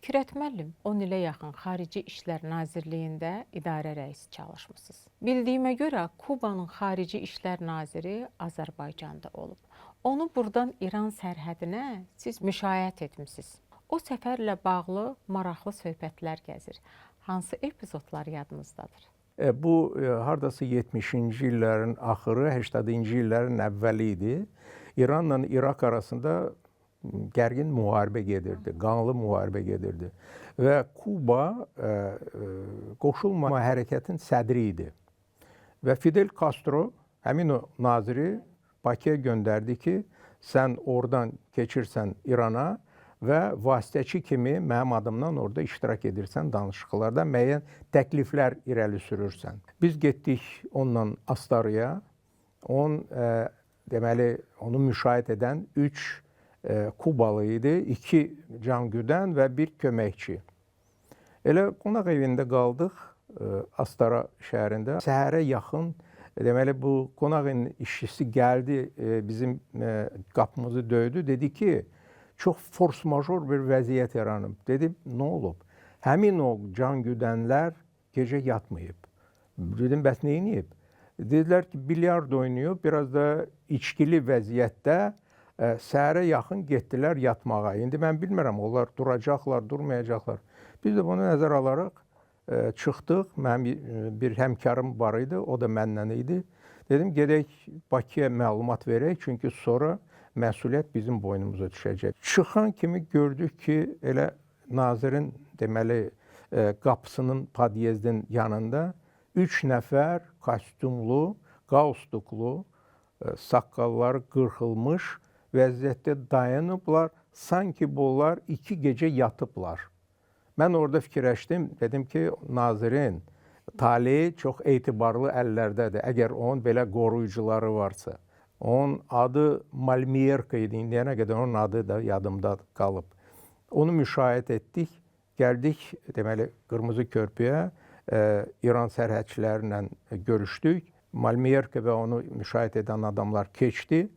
Fikrət müəllim, 10 ilə yaxın Xarici İşlər Nazirliyində idarə rəisi çalışmısınız. Bildiyimə görə Kubanın Xarici İşlər Naziri Azərbaycanda olub. Onu buradan İran sərhədinə siz müşayiət etmisiniz. O səfərlə bağlı maraqlı söhbətlər gəzir. Hansı epizodlar yadınızdadır? Bu hardasa 70-ci illərin axırı, 80-ci illərin əvvəli idi. İranla İraq arasında gərgin müharibə gedirdi, qanlı müharibə gedirdi. Və Kuba qoşulma hərəkətin sədri idi. Və Fidel Castro həmin o naziri Bakıya göndərdi ki, sən oradan keçirsən İrana və vasitəçi kimi mənim adımdan orada iştirak edirsən danışıqlarda, müəyyən təkliflər irəli sürürsən. Biz getdik onunla Astaraya, deməli, onu müşahidə edən 3 Kubalı idi, 2 cangüdən və 1 köməkçi. Elə qonaq evində qaldıq Astara şəhərində. Səhərə yaxın, deməli, bu qonaq evinin işçisi gəldi, bizim qapımızı döydü. Dedi ki, çox fors-major bir vəziyyət yaranıb. Dedim, nə olub? Həmin o cangüdənlər gecə yatmayıb. Dedim, bəs nə edib? Dedilər ki, bilyard oynayıb, biraz da içkili vəziyyətdə səhərə yaxın getdilər yatmağa. İndi mən bilmirəm, onlar duracaqlar, durmayacaqlar. Biz də bunu nəzərə alaraq çıxdıq. Mənim bir həmkarım var idi, o da məndən idi. Dedim, gedək Bakıya məlumat verək, çünki sonra məsuliyyət bizim boynumuza düşəcək. Çıxan kimi gördük ki, elə nazirin, deməli, qapısının, podyezdin yanında 3 nəfər kostyumlu, qalstuklu, saqqalları qırxılmış vəziyyətdə dayanıblar, sanki bunlar 2 gecə yatıblar. Mən orada fikirləşdim, dedim ki, nazirin taleyi çox etibarlı əllərdədir, əgər onun belə qoruyucuları varsa. Onun adı Malmiyerka idi, indiyənə qədər onun adı da yadımda qalıb. Onu müşahidə etdik, gəldik, deməli, Qırmızı Körpüyə, İran sərhədçilərlə görüşdük. Malmiyerka və onu müşahidə edən adamlar keçdi.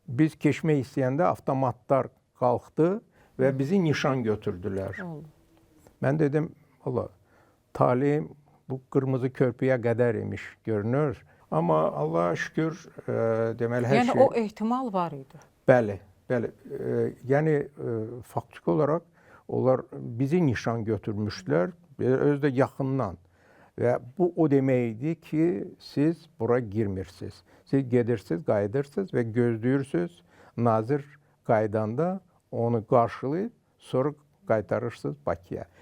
Biz keçmək istəyəndə avtomatlar qalxdı və bizi nişan götürdülər. Mən dedim, valla, talihim bu Qırmızı Körpüyə qədər imiş görünür. Amma Allah'a şükür, deməli, hər şey... Yəni, o ehtimal var idi. Bəli, bəli. Yəni, faktiki olaraq onlar bizi nişan götürmüşdülər, özü də yaxından. Və bu o deməkdir ki, siz bura girmirsiniz. Siz gedirsiniz, qayıdırsınız və gözləyirsiniz. Nazir qaydanda onu qarşılayıb, sonra qaytarırsınız Bakıya.